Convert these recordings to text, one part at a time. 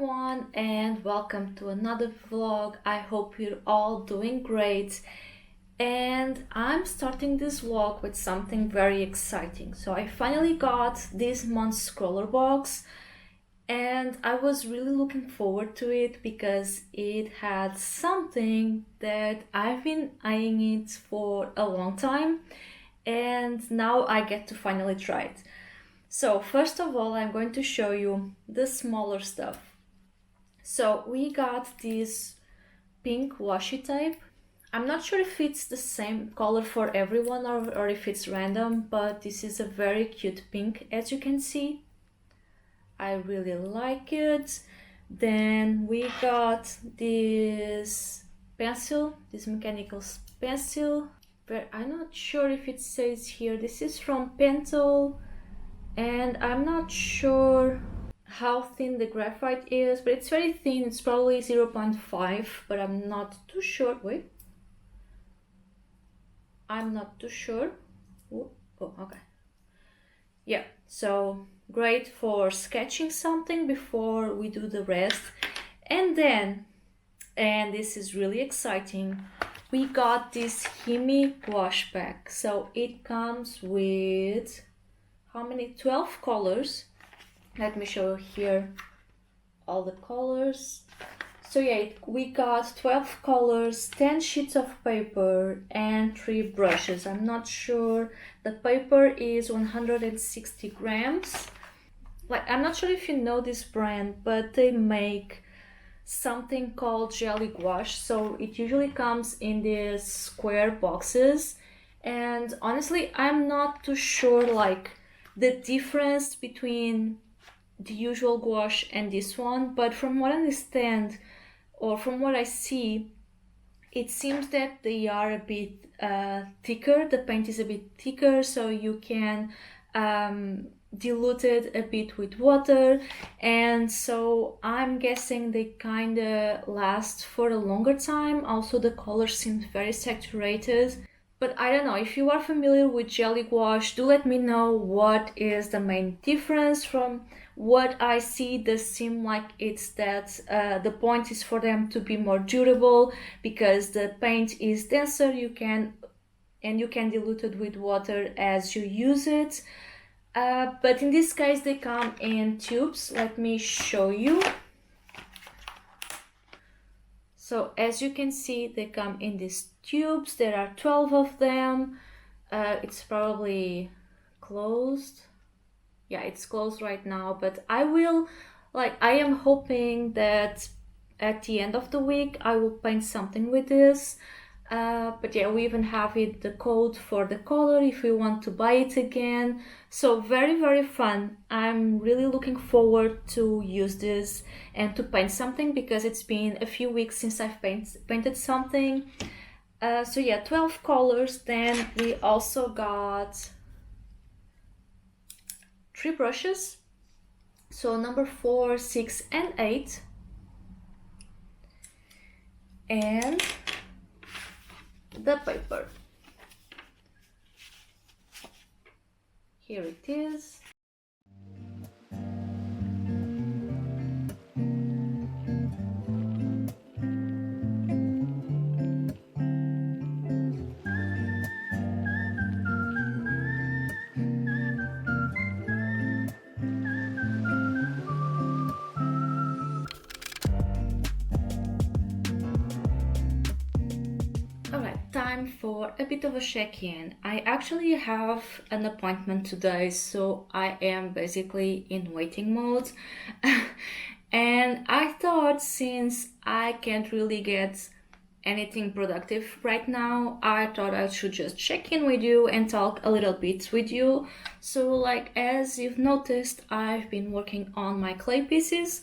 everyone and welcome to another vlog. I hope you're all doing great, and I'm starting this vlog with something very exciting. So I finally got this month's ScrawlrBox and I was really looking forward to it because it had something that I've been eyeing it for a long time, and now I get to finally try it. So first of all, I'm going to show you the smaller stuff. So we got this pink washi tape. I'm not sure if it's the same color for everyone or if it's random, but this is a very cute pink, as you can see. I really like it. Then we got this pencil, this mechanical pencil. But I'm not sure if it says here. This is from Pentel, and I'm not sure how thin the graphite is, but it's very thin. It's probably 0.5, but I'm not too sure. Wait, I'm not too sure. Oh, okay. Yeah, so great for sketching something before we do the rest. And then, and this is really exciting, we got this Himi wash pack. So it comes with how many? 12 colors. Let me show you here all the colors. So yeah, we got 12 colors, 10 sheets of paper and 3 brushes. I'm not sure. The paper is 160 grams. Like, I'm not sure if you know this brand, but they make something called jelly gouache. So it usually comes in these square boxes. And honestly, I'm not too sure like the difference between the usual gouache and this one, but from what I understand or from what I see, it seems that they are a bit thicker. The paint is a bit thicker, so you can dilute it a bit with water, and so I'm guessing they kind of last for a longer time. Also, the color seems very saturated. But I don't know, if you are familiar with jelly gouache, do let me know what is the main difference. From what I see, does seem like it's that the point is for them to be more durable because the paint is denser. You can dilute it with water as you use it. But in this case, they come in tubes. Let me show you. So as you can see, they come in these tubes. There are 12 of them. It's probably closed. Yeah, it's closed right now, but I am hoping that at the end of the week I will paint something with this. But yeah, we even have the code for the color if we want to buy it again. So very, very fun. I'm really looking forward to use this and to paint something because it's been a few weeks since I've painted something. So yeah, 12 colors. Then we also got 3 brushes. So number 4, 6, and 8. And the paper. Here it is. Time for a bit of a check-in. I actually have an appointment today, so I am basically in waiting mode. And I thought, since I can't really get anything productive right now, I thought I should just check in with you and talk a little bit with you. So like, as you've noticed, I've been working on my clay pieces.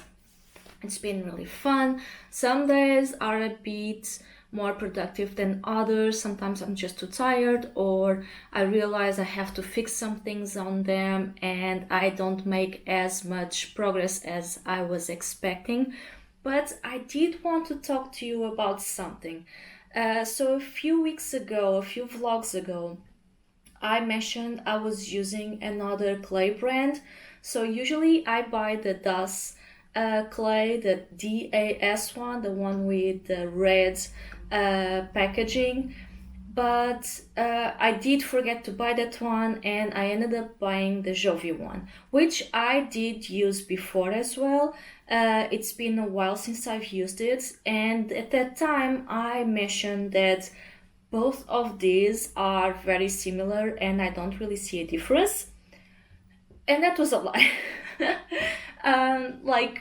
It's been really fun. Some days are a bit more productive than others. Sometimes I'm just too tired, or I realize I have to fix some things on them and I don't make as much progress as I was expecting. But I did want to talk to you about something. So a few vlogs ago, I mentioned I was using another clay brand. So usually I buy the Das clay, the DAS one, the one with the red packaging. But I did forget to buy that one, and I ended up buying the Jovi one, which I did use before as well. It's been a while since I've used it, and at that time I mentioned that both of these are very similar and I don't really see a difference. And that was a lie. Like,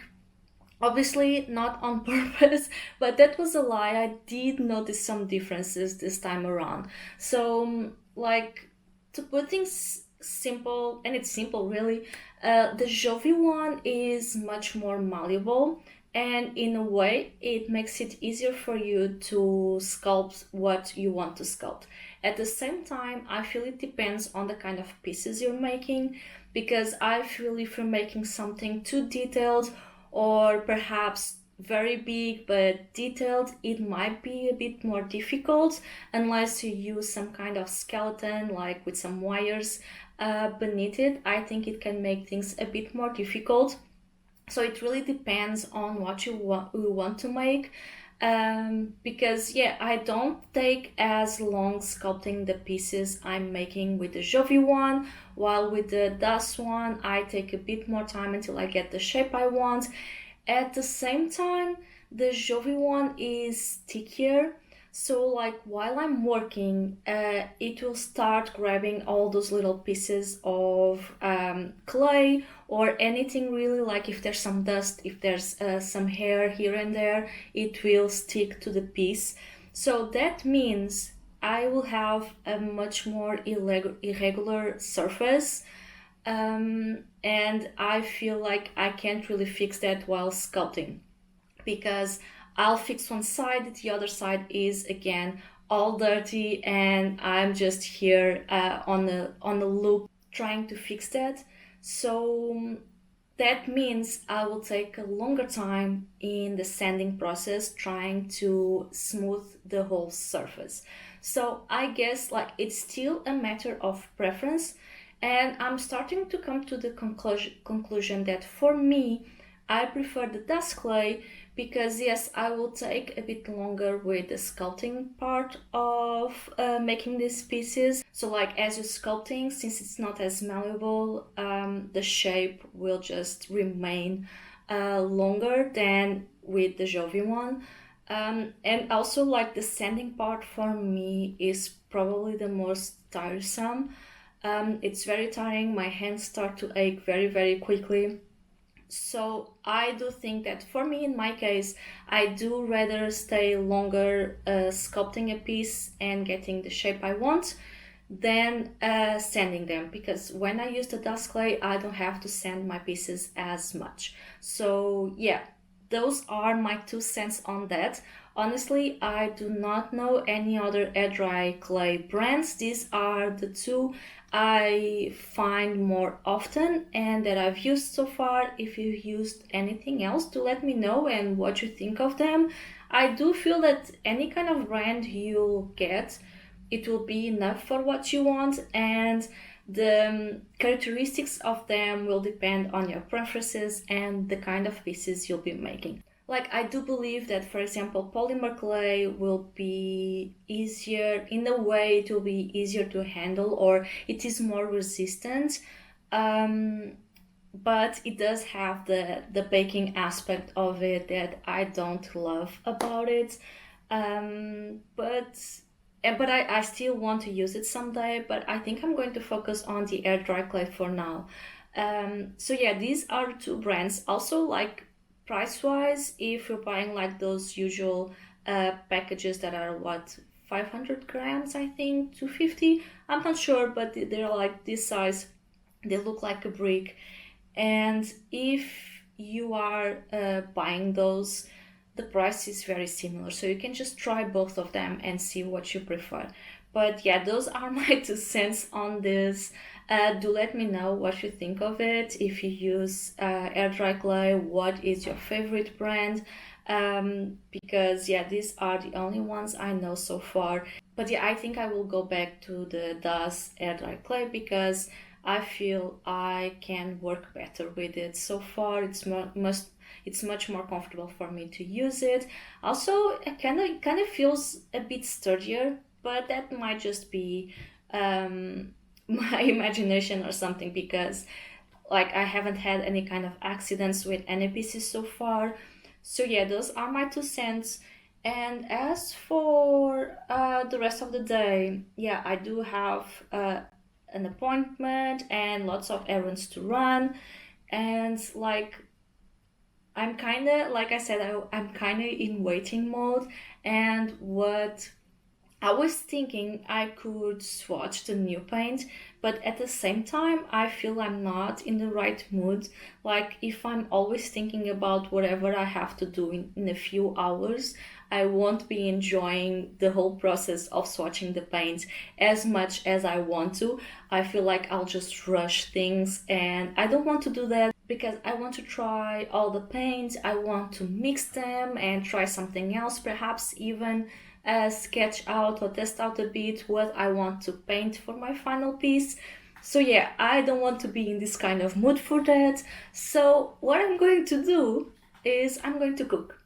obviously not on purpose, but that was a lie. I did notice some differences this time around. So, like, to put things simple, and it's simple really, the Jovi one is much more malleable, and in a way it makes it easier for you to sculpt what you want to sculpt. At the same time, I feel it depends on the kind of pieces you're making, because I feel if you're making something too detailed or perhaps very big but detailed, it might be a bit more difficult unless you use some kind of skeleton, like with some wires beneath it. I think it can make things a bit more difficult. So it really depends on what you want to make. Because yeah, I don't take as long sculpting the pieces I'm making with the Jovi one, while with the Das one I take a bit more time until I get the shape I want. At the same time, the Jovi one is stickier, so like while I'm working, it will start grabbing all those little pieces of clay or anything really, like if there's some dust, if there's some hair here and there, it will stick to the piece. So that means I will have a much more irregular surface. And I feel like I can't really fix that while sculpting, because I'll fix one side, the other side is again all dirty, and I'm just here on the loop trying to fix that. So that means I will take a longer time in the sanding process trying to smooth the whole surface. So I guess like it's still a matter of preference, and I'm starting to come to the conclusion that for me, I prefer the dust clay, because yes, I will take a bit longer with the sculpting part of making these pieces. So like as you're sculpting, since it's not as malleable, the shape will just remain longer than with the Jovi one. And also like the sanding part for me is probably the most tiresome. It's very tiring, my hands start to ache very, very quickly. So I do think that for me, in my case, I do rather stay longer sculpting a piece and getting the shape I want than sanding them, because when I use the dust clay, I don't have to sand my pieces as much. So yeah, those are my 2 cents on that. Honestly, I do not know any other air dry clay brands. These are the two I find more often and that I've used so far. If you used anything else, to let me know and what you think of them. I do feel that any kind of brand you get, it will be enough for what you want, and the characteristics of them will depend on your preferences and the kind of pieces you'll be making. Like, I do believe that, for example, polymer clay will be easier, in a way it will be easier to handle, or it is more resistant. But it does have the baking aspect of it that I don't love about it. But I still want to use it someday, but I think I'm going to focus on the air dry clay for now. So yeah, these are two brands. Also, like, price wise, if you're buying like those usual packages that are what, 500 grams, I think, 250, I'm not sure, but they're like this size, they look like a brick. And if you are buying those, the price is very similar, so you can just try both of them and see what you prefer. But yeah, those are my 2 cents on this. Do let me know what you think of it. If you use air dry clay, what is your favorite brand? Because yeah, these are the only ones I know so far. But yeah, I think I will go back to the Das air dry clay, because I feel I can work better with it. So far, it's much more comfortable for me to use it. Also, it kind of feels a bit sturdier, but that might just be my imagination or something, because like I haven't had any kind of accidents with any pieces so far. So yeah, those are my 2 cents. And as for the rest of the day, yeah, I do have an appointment and lots of errands to run. And like I'm kind of, like I said, I'm kind of in waiting mode. And what I was thinking I could swatch the new paint, but at the same time, I feel I'm not in the right mood. Like, if I'm always thinking about whatever I have to do in a few hours, I won't be enjoying the whole process of swatching the paint as much as I want to. I feel like I'll just rush things, and I don't want to do that because I want to try all the paints. I want to mix them and try something else, perhaps even sketch out or test out a bit what I want to paint for my final piece. So yeah, I don't want to be in this kind of mood for that. So what I'm going to do is I'm going to cook.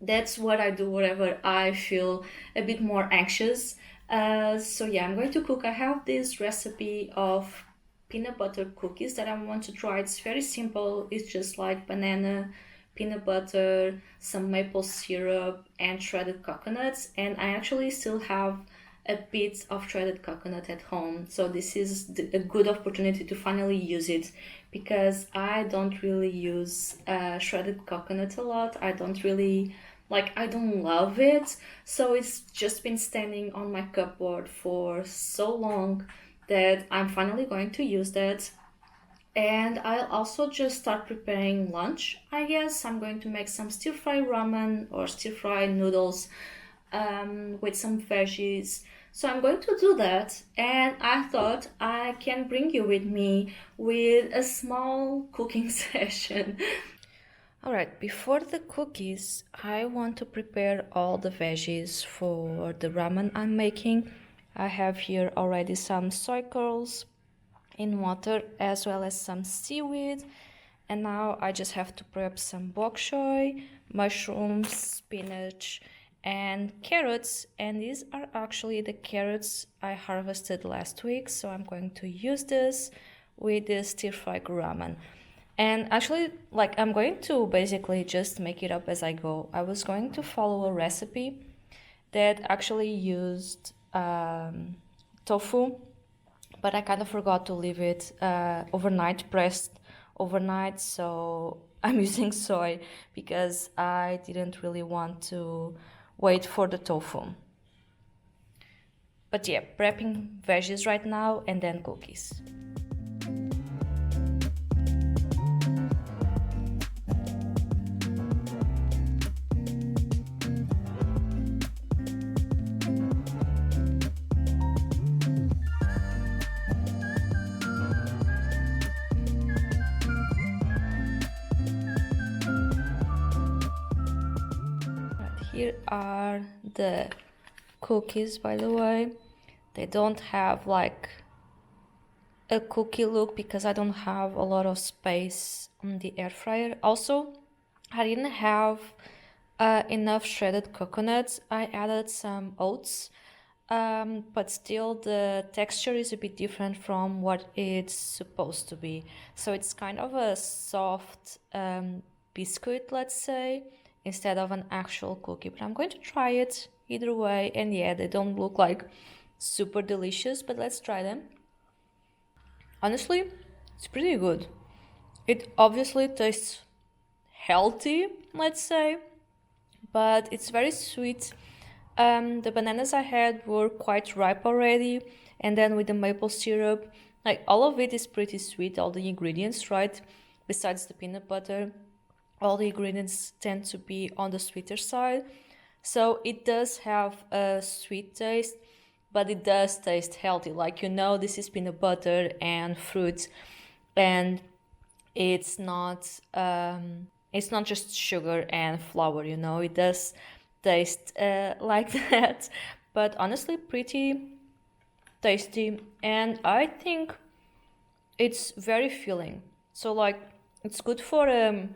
That's what I do whenever I feel a bit more anxious. So yeah, I'm going to cook. I have this recipe of peanut butter cookies that I want to try. It's very simple. It's just like banana, peanut butter, some maple syrup, and shredded coconuts. And I actually still have a bit of shredded coconut at home. So this is a good opportunity to finally use it, because I don't really use shredded coconut a lot. I don't really like, I don't love it. So it's just been standing on my cupboard for so long that I'm finally going to use that. And I'll also just start preparing lunch, I guess. I'm going to make some stir fry ramen or stir fry noodles with some veggies. So I'm going to do that, and I thought I can bring you with me with a small cooking session. Alright, before the cookies, I want to prepare all the veggies for the ramen I'm making. I have here already some soy curls in water, as well as some seaweed. And now I just have to prep some bok choy, mushrooms, spinach, and carrots. And these are actually the carrots I harvested last week, so I'm going to use this with the stir fry ramen. And actually, like, I'm going to basically just make it up as I go. I was going to follow a recipe that actually used tofu, but I kind of forgot to leave it overnight, pressed overnight. So I'm using soy because I didn't really want to wait for the tofu. But yeah, prepping veggies right now and then cookies. Here are the cookies, by the way. They don't have like a cookie look because I don't have a lot of space on the air fryer. Also, I didn't have enough shredded coconuts. I added some oats, but still the texture is a bit different from what it's supposed to be. So it's kind of a soft biscuit, let's say, instead of an actual cookie. But I'm going to try it either way. And yeah, they don't look like super delicious, but let's try them. Honestly, it's pretty good. It obviously tastes healthy, let's say, but it's very sweet. The bananas I had were quite ripe already, and then with the maple syrup, like all of it is pretty sweet, all the ingredients, right? Besides the peanut butter, all the ingredients tend to be on the sweeter side. So it does have a sweet taste, but it does taste healthy. Like, you know, this is peanut butter and fruit, and it's not just sugar and flour, you know. It does taste like that, but honestly pretty tasty. And I think it's very filling. So like it's good for a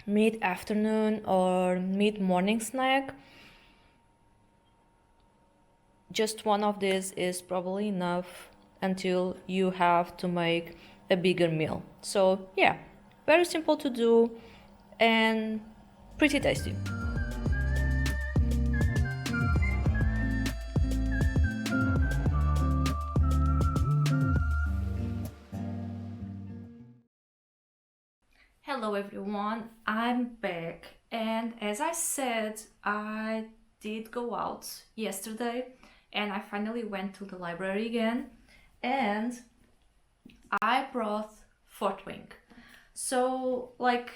mid-afternoon or mid-morning snack. Just one of these is probably enough until you have to make a bigger meal. So yeah, very simple to do and pretty tasty. Hello everyone, I'm back, and as I said, I did go out yesterday and I finally went to the library again and I brought Fort Wing. So like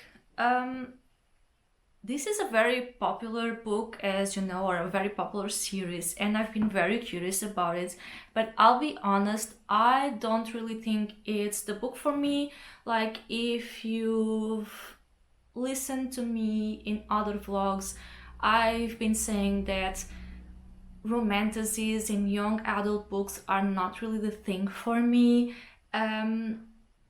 this is a very popular book, as you know, or a very popular series, and I've been very curious about it. But I'll be honest, I don't really think it's the book for me. Like, if you've listened to me in other vlogs, I've been saying that romanticies in young adult books are not really the thing for me. And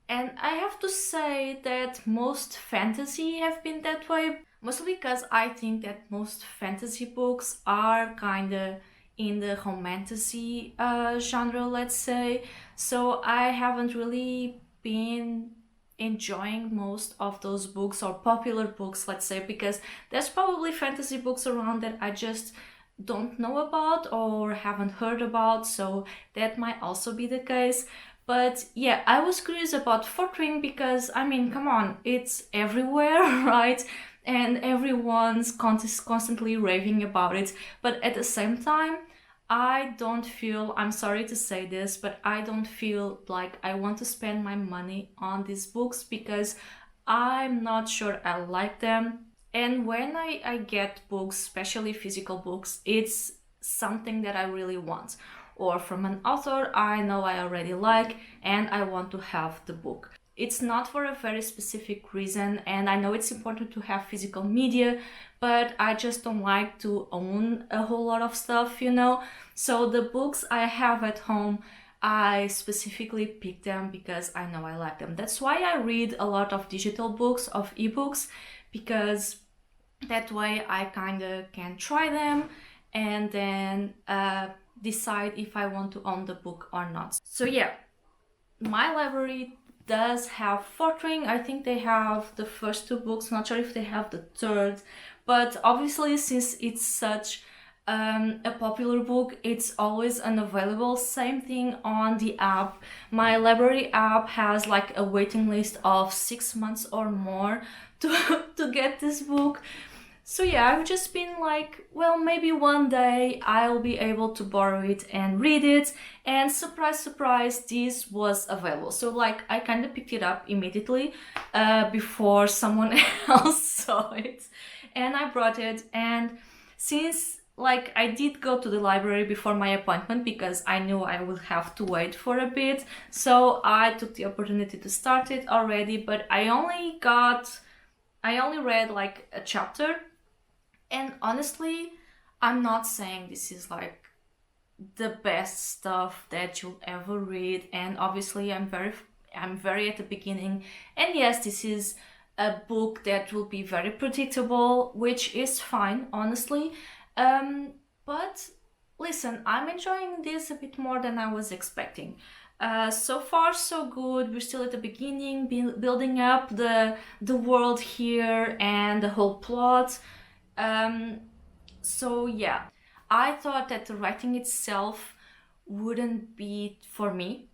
I have to say that most fantasy have been that way, mostly because I think that most fantasy books are kind of in the romantasy genre, let's say. So I haven't really been enjoying most of those books or popular books, let's say, because there's probably fantasy books around that I just don't know about or haven't heard about, so that might also be the case. But yeah, I was curious about Fort Wing because, I mean, come on, it's everywhere, right? And everyone's constantly raving about it. But at the same time, I don't feel, I'm sorry to say this, but I don't feel like I want to spend my money on these books because I'm not sure I like them. And when I get books, especially physical books, it's something that I really want. Or from an author I know I already like and I want to have the book. It's not for a very specific reason, and I know it's important to have physical media, but I just don't like to own a whole lot of stuff, you know? So the books I have at home, I specifically pick them because I know I like them. That's why I read a lot of digital books, of ebooks, because that way I kind of can try them and then decide if I want to own the book or not. So yeah, my library does have Fort Wing. I think they have the first two books, not sure if they have the third, but obviously since it's such a popular book, it's always unavailable. Same thing on the app. My library app has like a waiting list of 6 months or more to, to get this book. So yeah, I've just been like, well, maybe one day I'll be able to borrow it and read it. And surprise, surprise, this was available. So like, I kind of picked it up immediately before someone else saw it. And I brought it. And since like I did go to the library before my appointment because I knew I would have to wait for a bit. So I took the opportunity to start it already, but I only read like a chapter. And honestly, I'm not saying this is like the best stuff that you'll ever read. And obviously, I'm very at the beginning. And yes, this is a book that will be very predictable, which is fine, honestly. But listen, I'm enjoying this a bit more than I was expecting. So far so good. We're still at the beginning, building up the world here and the whole plot. So yeah, I thought that the writing itself wouldn't be for me.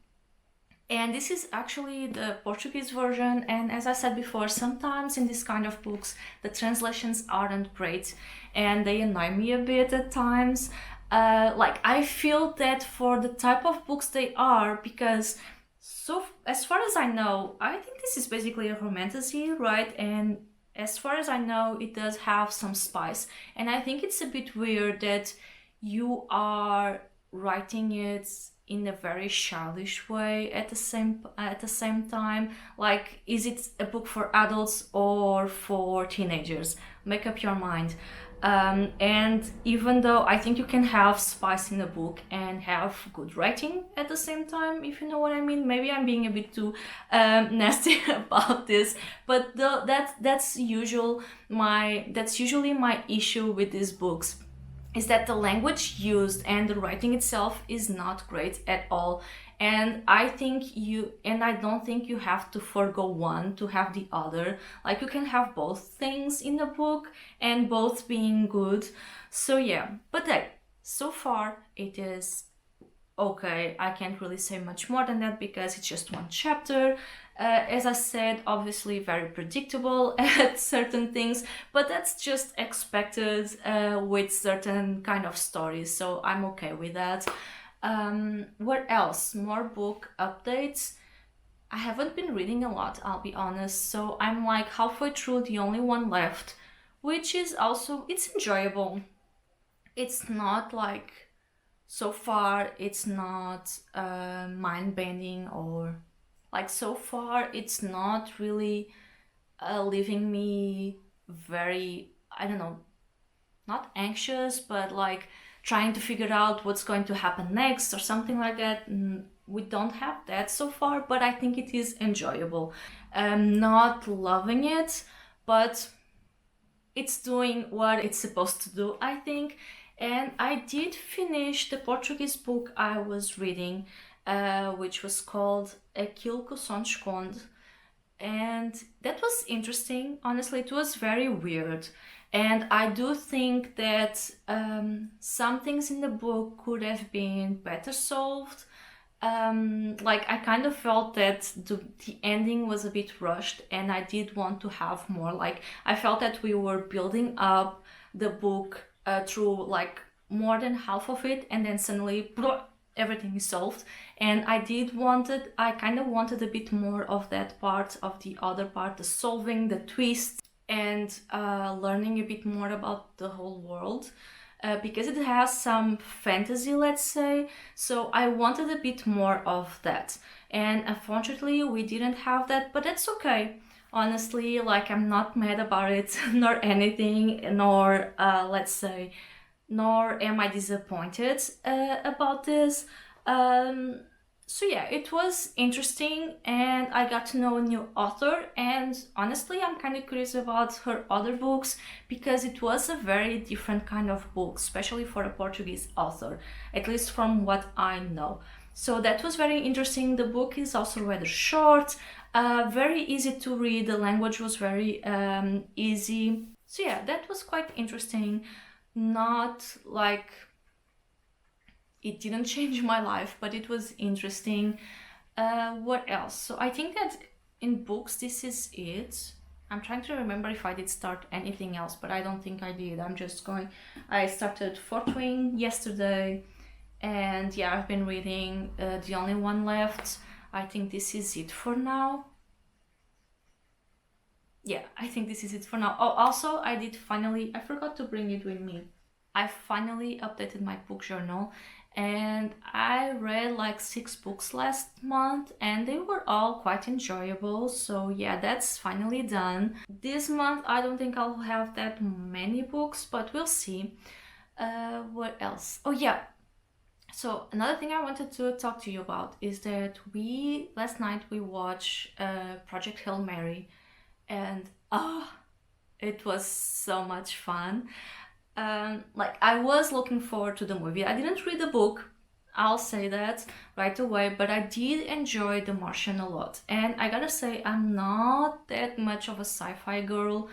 And this is actually the Portuguese version. And as I said before, sometimes in this kind of books, the translations aren't great and they annoy me a bit at times. Like I feel that for the type of books they are, because so as far as I know, I think this is basically a romantasy, right? And as far as I know, it does have some spice. And I think it's a bit weird that you are writing it in a very childish way at the same time. Like, is it a book for adults or for teenagers? Make up your mind. And even though I think you can have spice in a book and have good writing at the same time, if you know what I mean. Maybe I'm being a bit too nasty about this, but that's usually my issue with these books, is that the language used and the writing itself is not great at all. And I don't think you have to forgo one to have the other. Like, you can have both things in the book and both being good. So yeah, but hey, so far it is okay. I can't really say much more than that because it's just one chapter. As I said, obviously very predictable at certain things, but that's just expected with certain kind of stories, so I'm okay with that. What else? More book updates. I haven't been reading a lot, I'll be honest, so I'm like halfway through the only one left, which is also, it's enjoyable. It's not like, so far it's not mind-bending, or like, so far it's not really leaving me very, I don't know, not anxious, but like trying to figure out what's going to happen next or something like that. We don't have that so far, but I think it is enjoyable. I'm not loving it, but it's doing what it's supposed to do, I think. And I did finish the Portuguese book I was reading, which was called Aquilo que o Som Esconde. And that was interesting. Honestly, it was very weird. And I do think that some things in the book could have been better solved. Like, I kind of felt that the ending was a bit rushed, and I did want to have more. Like, I felt that we were building up the book through like more than half of it, and then suddenly everything is solved. And I kind of wanted a bit more of that part, of the other part, the solving, the twist, and learning a bit more about the whole world, because it has some fantasy, let's say, so I wanted a bit more of that. And unfortunately we didn't have that, but that's okay. Honestly, like, I'm not mad about it nor anything, nor let's say, nor am I disappointed about this. So yeah, it was interesting, and I got to know a new author, and honestly I'm kind of curious about her other books, because it was a very different kind of book, especially for a Portuguese author, at least from what I know. So that was very interesting. The book is also rather short, very easy to read, the language was very easy. So yeah, that was quite interesting. Not like, it didn't change my life, but it was interesting. What else? So I think that in books this is it. I'm trying to remember if I did start anything else, but I don't think I did. I started Fort Wing yesterday, and yeah, I've been reading the only one left. I think this is it for now. Yeah, I think this is it for now. Oh, also, I forgot to bring it with me. I finally updated my book journal, and I read like 6 books last month, and they were all quite enjoyable. So yeah, that's finally done. This month I don't think I'll have that many books, but we'll see. What else? Oh yeah, so another thing I wanted to talk to you about is that last night we watched Project Hail Mary, and it was so much fun. Like, I was looking forward to the movie. I didn't read the book, I'll say that right away, but I did enjoy The Martian a lot. And I gotta say, I'm not that much of a sci-fi girl.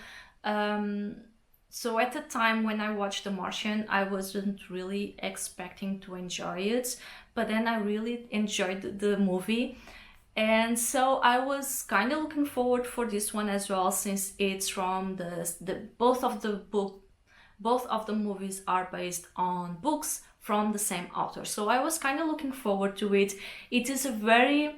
So at the time when I watched The Martian, I wasn't really expecting to enjoy it, but then I really enjoyed the movie. And so I was kind of looking forward for this one as well, since it's from both of the movies are based on books from the same author. So I was kind of looking forward to it. It's a very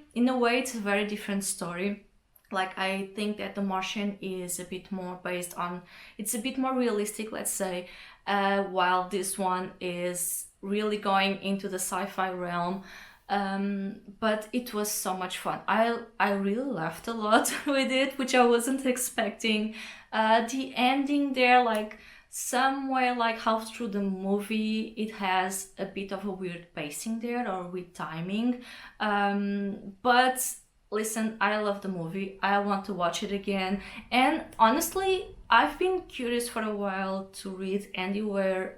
different story. Like, I think that The Martian is a bit more it's a bit more realistic, let's say, while this one is really going into the sci-fi realm. But it was so much fun. I really laughed a lot with it, which I wasn't expecting. The ending there, like, somewhere like half through the movie it has a bit of a weird pacing there, or with timing, but listen, I love the movie. I want to watch it again. And honestly, I've been curious for a while to read Andy Why.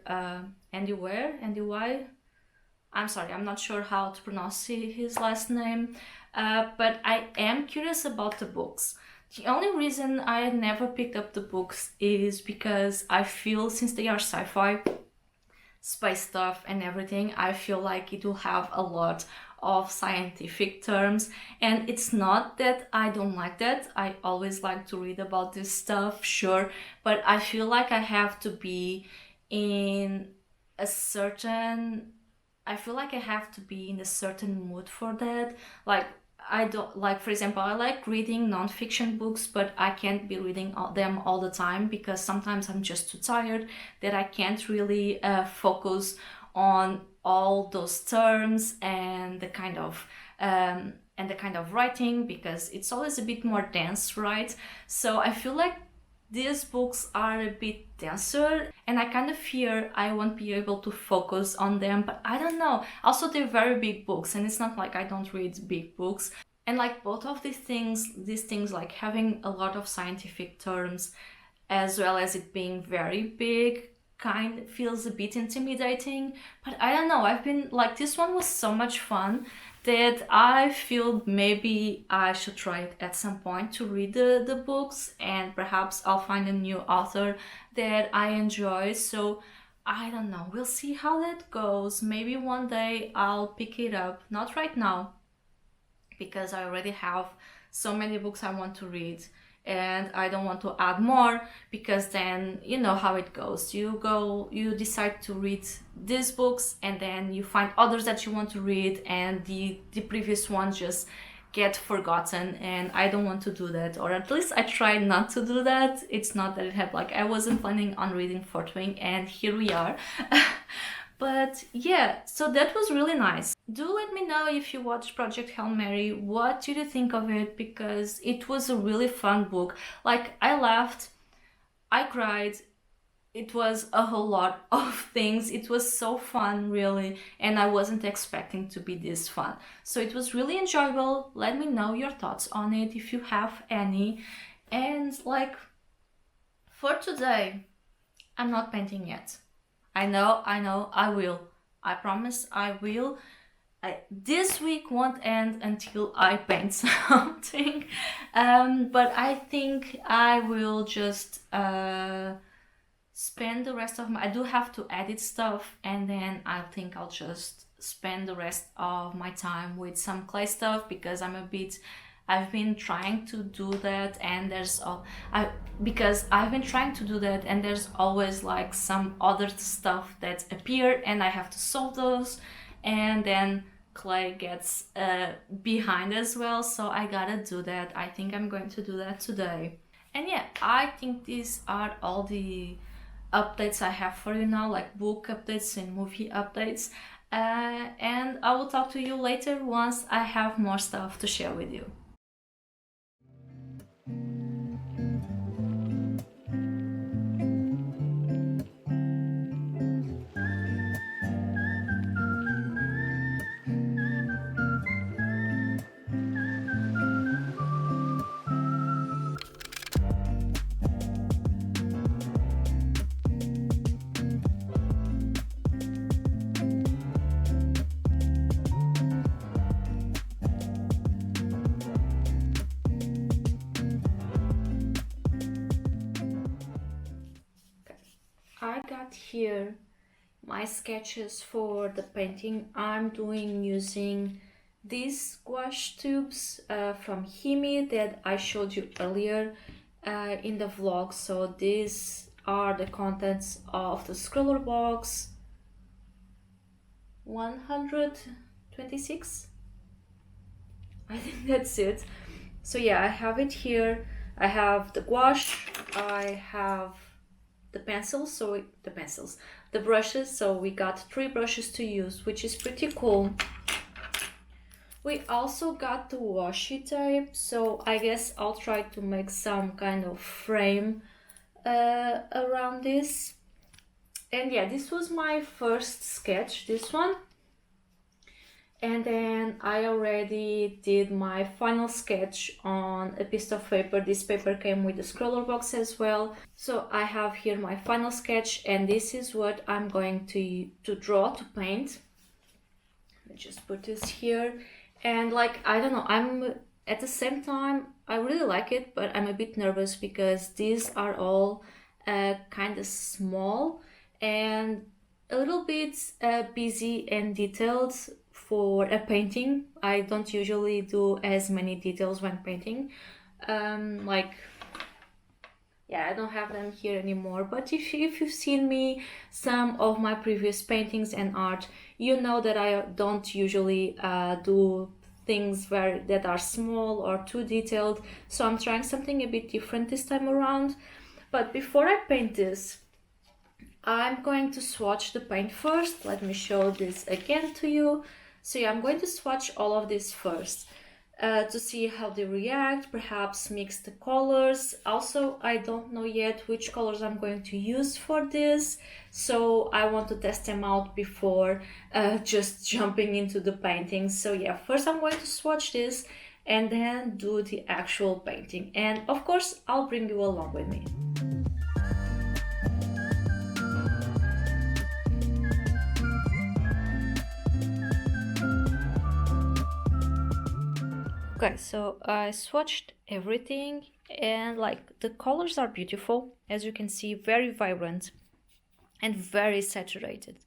I'm sorry, I'm not sure how to pronounce his last name, but I am curious about the books. The only reason I never picked up the books is because I feel, since they are sci-fi, space stuff and everything, I feel like it will have a lot of scientific terms, and it's not that I don't like that. I always like to read about this stuff, sure, but I feel like I have to be in a certain I feel like I have to be in a certain mood for that. Like, I don't like, for example, I like reading nonfiction books, but I can't be reading them all the time because sometimes I'm just too tired that I can't really focus on all those terms and the kind of writing, because it's always a bit more dense, right? So I feel like these books are a bit denser, and I kind of fear I won't be able to focus on them, but I don't know. Also, they're very big books, and it's not like I don't read big books. And like both of these things like having a lot of scientific terms as well as it being very big, kind of feels a bit intimidating. But I don't know, I've been like, this one was so much fun that I feel maybe I should try it at some point to read the books, and perhaps I'll find a new author that I enjoy. So I don't know, we'll see how that goes. Maybe one day I'll pick it up, not right now, because I already have so many books I want to read, and I don't want to add more, because then you know how it goes. You decide to read these books, and then you find others that you want to read, and the previous ones just get forgotten, and I don't want to do that, or at least I try not to do that. It's not that it happened, like I wasn't planning on reading Fort Wing, and here we are. But yeah, so that was really nice. Do let me know if you watched Project Hail Mary. What did you think of it? Because it was a really fun book. Like, I laughed, I cried. It was a whole lot of things. It was so fun, really, and I wasn't expecting to be this fun. So it was really enjoyable. Let me know your thoughts on it if you have any. And like, for today, I'm not painting yet. I know, I will. I promise I will. This week won't end until I paint something. But I think I will just spend the rest of I do have to edit stuff, and then I think I'll just spend the rest of my time with some clay stuff, because I've been trying to do that, and because I've been trying to do that, and there's always like some other stuff that appear, and I have to solve those, and then clay gets behind as well, so I gotta do that. I think I'm going to do that today. And yeah, I think these are all the updates I have for you now, like book updates and movie updates. And I will talk to you later once I have more stuff to share with you. I got here my sketches for the painting I'm doing using these gouache tubes from Himi that I showed you earlier in the vlog. So these are the contents of the ScrawlrBox 126. I think that's it. So yeah, I have it here. I have the gouache, I have the brushes, so we got 3 brushes to use, which is pretty cool. We also got the washi tape, so I guess I'll try to make some kind of frame around this. And yeah, this was my first sketch, this one. And then I already did my final sketch on a piece of paper. This paper came with the ScrawlrBox as well. So I have here my final sketch, and this is what I'm going to draw, to paint. Let me just put this here. And like, I don't know, I'm at the same time, I really like it, but I'm a bit nervous because these are all kind of small and a little bit busy and detailed for a painting. I don't usually do as many details when painting. Like, yeah, I don't have them here anymore, but if you've seen me, some of my previous paintings and art, you know that I don't usually do things that are small or too detailed, so I'm trying something a bit different this time around. But before I paint this, I'm going to swatch the paint first. Let me show this again to you. So yeah, I'm going to swatch all of this first to see how they react, perhaps mix the colors. Also, I don't know yet which colors I'm going to use for this, so I want to test them out before just jumping into the painting. So yeah, first I'm going to swatch this and then do the actual painting. And of course, I'll bring you along with me. Okay, so I swatched everything, and like the colors are beautiful, as you can see, very vibrant and very saturated,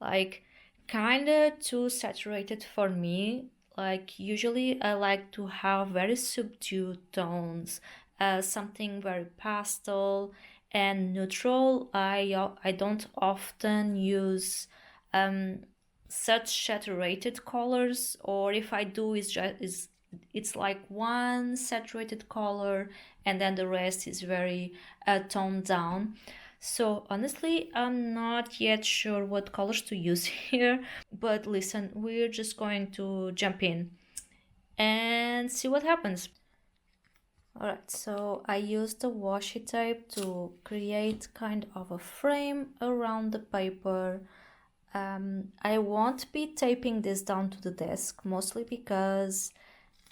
like kind of too saturated for me. Like usually I like to have very subdued tones, something very pastel and neutral. I don't often use such saturated colors, or if I do, it's like one saturated color and then the rest is very toned down. So honestly, I'm not yet sure what colors to use here, but listen, we're just going to jump in and see what happens. Alright, so I used the washi tape to create kind of a frame around the paper. I won't be taping this down to the desk, mostly because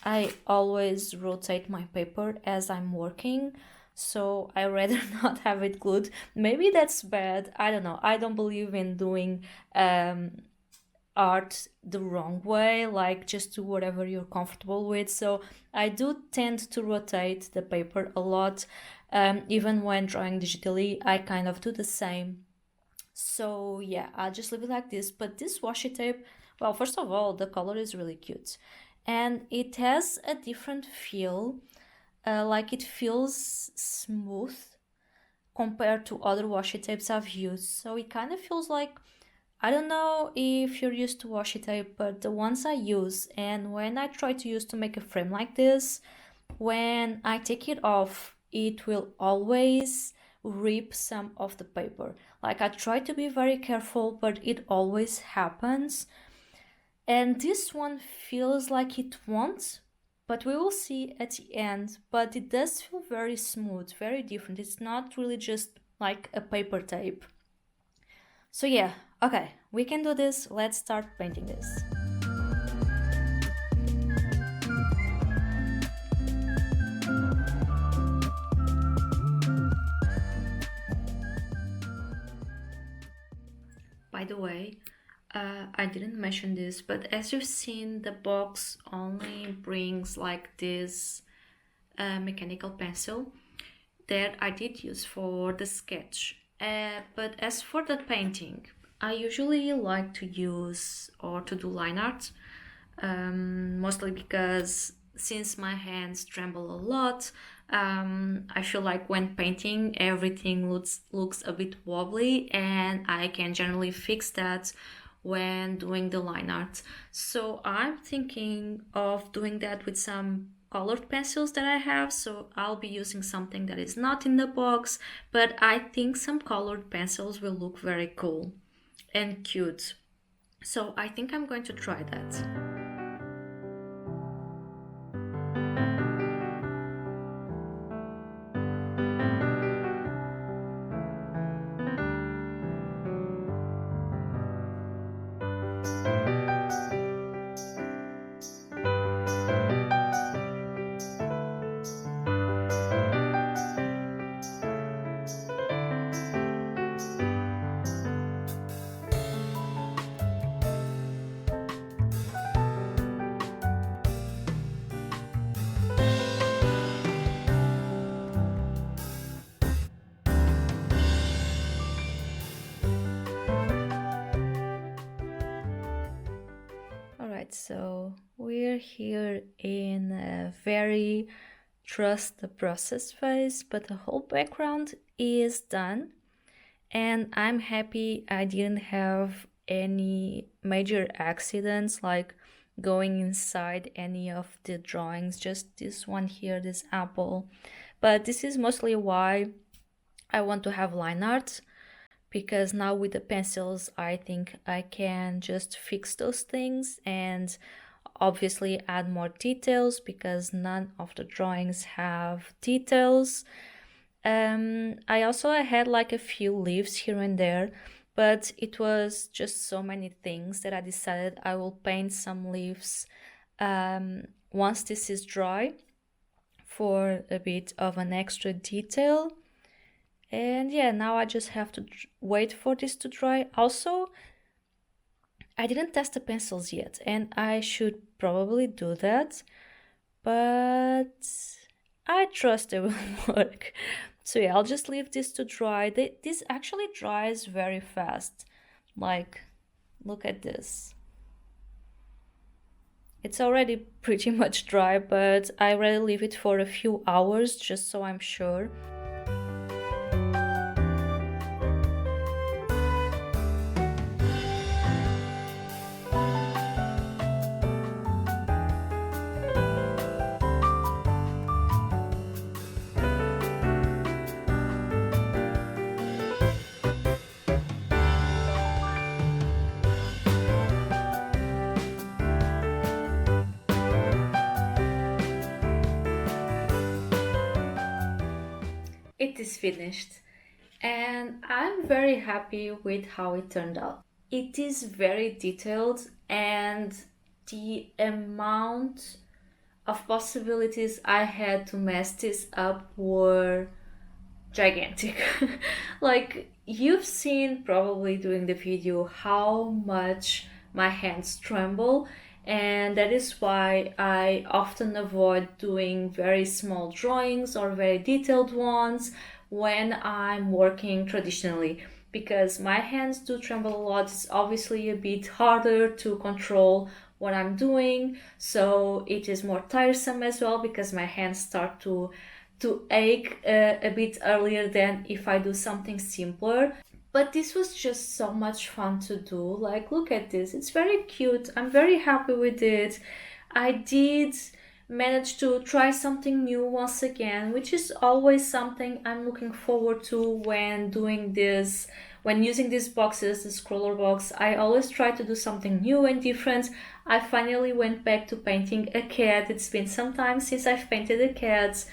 I always rotate my paper as I'm working, so I rather not have it glued. Maybe that's bad, I don't know. I don't believe in doing art the wrong way, like just do whatever you're comfortable with. So I do tend to rotate the paper a lot. Even when drawing digitally, I kind of do the same. So yeah, I'll just leave it like this. But this washi tape, well, first of all, the color is really cute and it has a different feel, like it feels smooth compared to other washi tapes I've used. So it kind of feels like, I don't know if you're used to washi tape, but the ones I use and when I try to use to make a frame like this, when I take it off, it will always rip some of the paper. Like I try to be very careful, but it always happens. And this one feels like it won't, but we will see at the end. But it does feel very smooth, very different. It's not really just like a paper tape. So yeah, okay, we can do this. Let's start painting this. By the way, I didn't mention this, but as you've seen, the box only brings like this mechanical pencil that I did use for the sketch. But as for the painting, I usually like to use or to do line art, mostly because since my hands tremble a lot, I feel like when painting everything looks a bit wobbly, and I can generally fix that when doing the line art. So I'm thinking of doing that with some colored pencils that I have. So I'll be using something that is not in the box, but I think some colored pencils will look very cool and cute. So I think I'm going to try that. are here in a very trust the process phase, but the whole background is done. And I'm happy I didn't have any major accidents like going inside any of the drawings, just this one here, this apple. But this is mostly why I want to have line art, because now with the pencils I think I can just fix those things and obviously add more details because none of the drawings have details. I also had like a few leaves here and there, but it was just so many things that I decided I will paint some leaves once this is dry for a bit of an extra detail. And yeah, now I just have to wait for this to dry. Also, I didn't test the pencils yet, and I should probably do that, but I trust they will work. So yeah, I'll just leave this to dry. This actually dries very fast. Like, look at this. It's already pretty much dry, but I rather leave it for a few hours just so I'm sure. It is finished and I'm very happy with how it turned out. It is very detailed and the amount of possibilities I had to mess this up were gigantic. Like you've seen probably during the video how much my hands tremble, and that is why I often avoid doing very small drawings or very detailed ones when I'm working traditionally, because my hands do tremble a lot. It's obviously a bit harder to control what I'm doing, so it is more tiresome as well because my hands start to ache a bit earlier than if I do something simpler. But this was just so much fun to do. Like, look at this. It's very cute. I'm very happy with it. I did manage to try something new once again, which is always something I'm looking forward to when doing this. When using these boxes, the ScrawlrBox, I always try to do something new and different. I finally went back to painting a cat. It's been some time since I've painted a cat.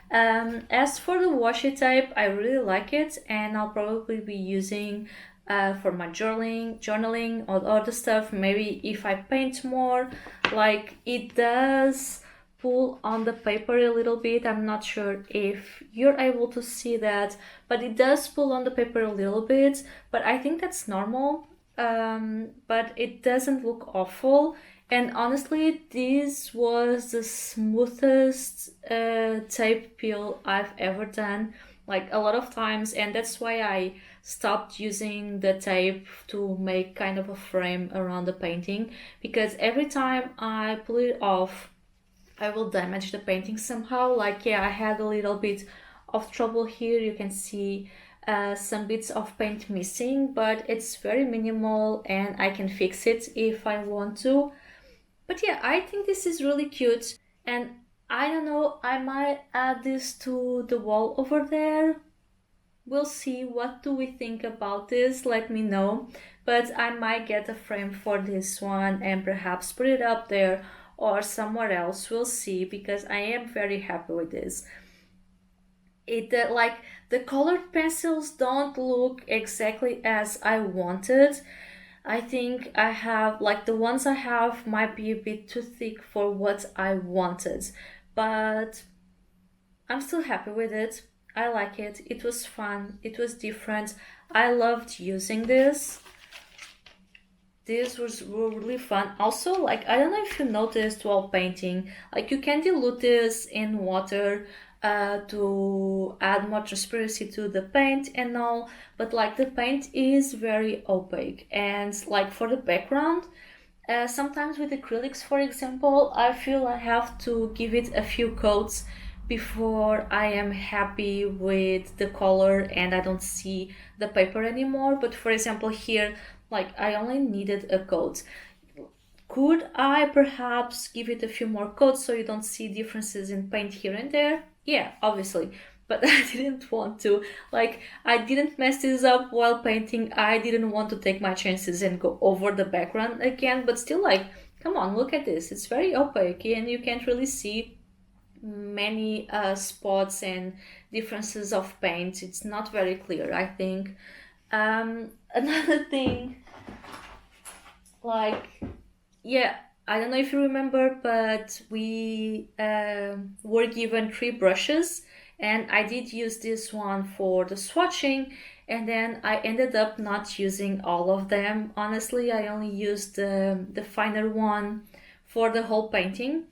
As for the washi tape, I really like it, and I'll probably be using for my journaling or other stuff. Maybe if I paint more, like it does pull on the paper a little bit. I'm not sure if you're able to see that, but it does pull on the paper a little bit. But I think that's normal. But it doesn't look awful. And honestly, this was the smoothest tape peel I've ever done, like a lot of times, and that's why I stopped using the tape to make kind of a frame around the painting, because every time I pull it off, I will damage the painting somehow. Like, yeah, I had a little bit of trouble here. You can see some bits of paint missing, but it's very minimal and I can fix it if I want to. But yeah, I think this is really cute, and I don't know, I might add this to the wall over there. We'll see. What do we think about this? Let me know. But I might get a frame for this one and perhaps put it up there or somewhere else. We'll see, because I am very happy with this. It like the colored pencils don't look exactly as I wanted. I think I have, like, the ones I have might be a bit too thick for what I wanted, but I'm still happy with it. I like it. It was fun. It was different. I loved using this. This was really fun. Also, like, I don't know if you noticed while painting, like you can dilute this in water to add more transparency to the paint and all, but like the paint is very opaque, and like for the background, Sometimes with acrylics, for example, I feel I have to give it a few coats before I am happy with the color and I don't see the paper anymore. But for example here, like I only needed a coat. Could I perhaps give it a few more coats so you don't see differences in paint here and there? Yeah, obviously. But I didn't want to. Like, I didn't mess this up while painting. I didn't want to take my chances and go over the background again. But still, like, come on, look at this. It's very opaque and you can't really see many spots and differences of paint. It's not very clear, I think. Another thing, like, yeah, I don't know if you remember, but we were given 3 brushes, and I did use this one for the swatching, and then I ended up not using all of them. Honestly, I only used the finer one for the whole painting.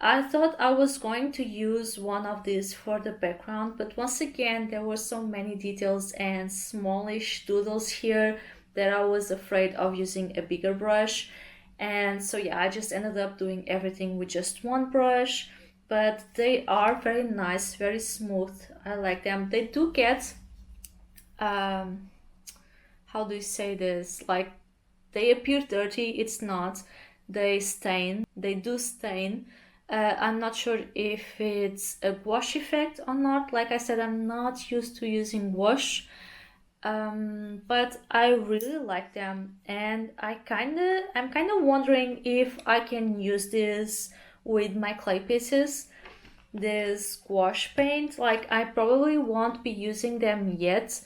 I thought I was going to use one of these for the background, but once again, there were so many details and smallish doodles here that I was afraid of using a bigger brush. And so yeah, I just ended up doing everything with just one brush, but they are very nice, very smooth. I like them. They do get, how do you say this? Like, they appear dirty, it's not. They stain, they do stain. I'm not sure if it's a wash effect or not. Like I said, I'm not used to using wash, but I really like them, and I'm kind of wondering if I can use this with my clay pieces, this gouache paint. Like, I probably won't be using them yet,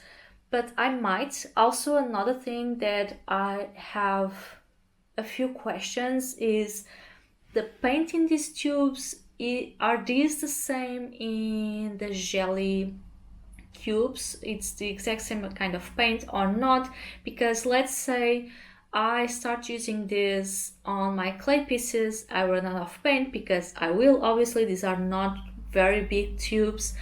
but I might. Also, another thing that I have a few questions is the paint in these tubes. Are these the same in the jelly cubes? It's the exact same kind of paint or not? Because let's say I start using this on my clay pieces, I run out of paint, because I will, obviously these are not very big tubes,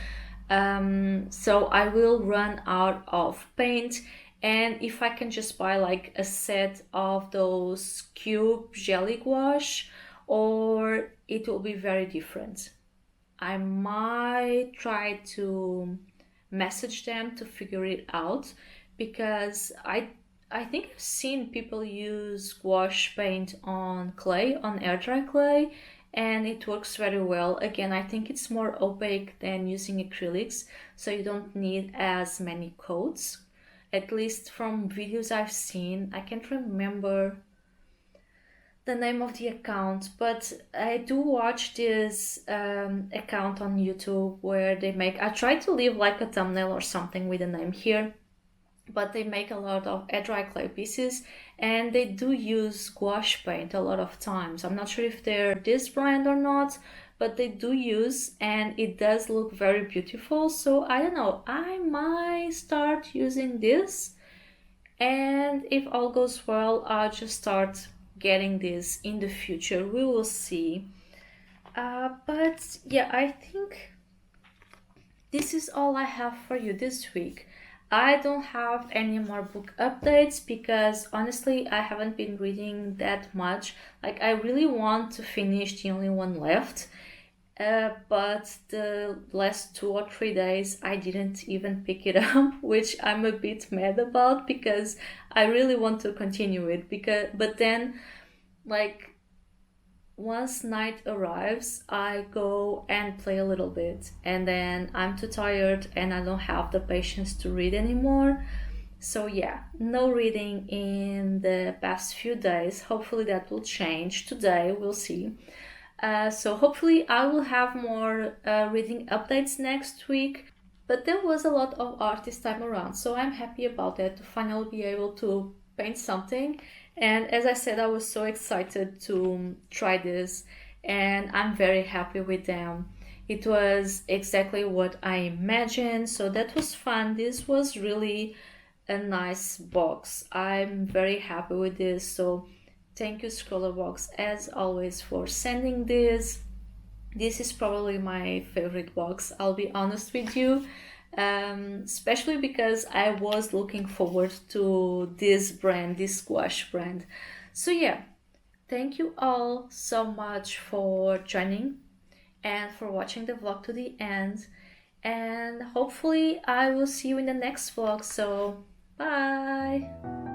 so I will run out of paint. And if I can just buy like a set of those cube jelly gouache, or it will be very different. I might try to message them to figure it out, because I think I've seen people use gouache paint on clay, on air dry clay, and it works very well. Again, I think it's more opaque than using acrylics, so you don't need as many coats. At least from videos I've seen, I can't remember the name of the account, but I do watch this account on YouTube where they make. I try to leave like a thumbnail or something with a name here, but they make a lot of air dry clay pieces, and they do use gouache paint a lot of times. I'm not sure if they're this brand or not, but they do use, and it does look very beautiful. So I don't know, I might start using this, and if all goes well, I'll just start getting this in the future. We will see. But yeah, I think this is all I have for you this week. I don't have any more book updates because honestly, I haven't been reading that much. Like, I really want to finish The Only One Left, but the last 2 or 3 days I didn't even pick it up, which I'm a bit mad about because I really want to continue it. But then, like, once night arrives, I go and play a little bit, and then I'm too tired and I don't have the patience to read anymore. So yeah, no reading in the past few days. Hopefully that will change today, we'll see. So hopefully I will have more reading updates next week. But there was a lot of art this time around, so I'm happy about that, to finally be able to paint something. And as I said, I was so excited to try this, and I'm very happy with them. It was exactly what I imagined, so that was fun. This was really a nice box. I'm very happy with this, so thank you, ScrawlrBox, as always, for sending this. This is probably my favorite box, I'll be honest with you, especially because I was looking forward to this brand, this gouache brand. So yeah, thank you all so much for joining and for watching the vlog to the end. And hopefully I will see you in the next vlog. So bye.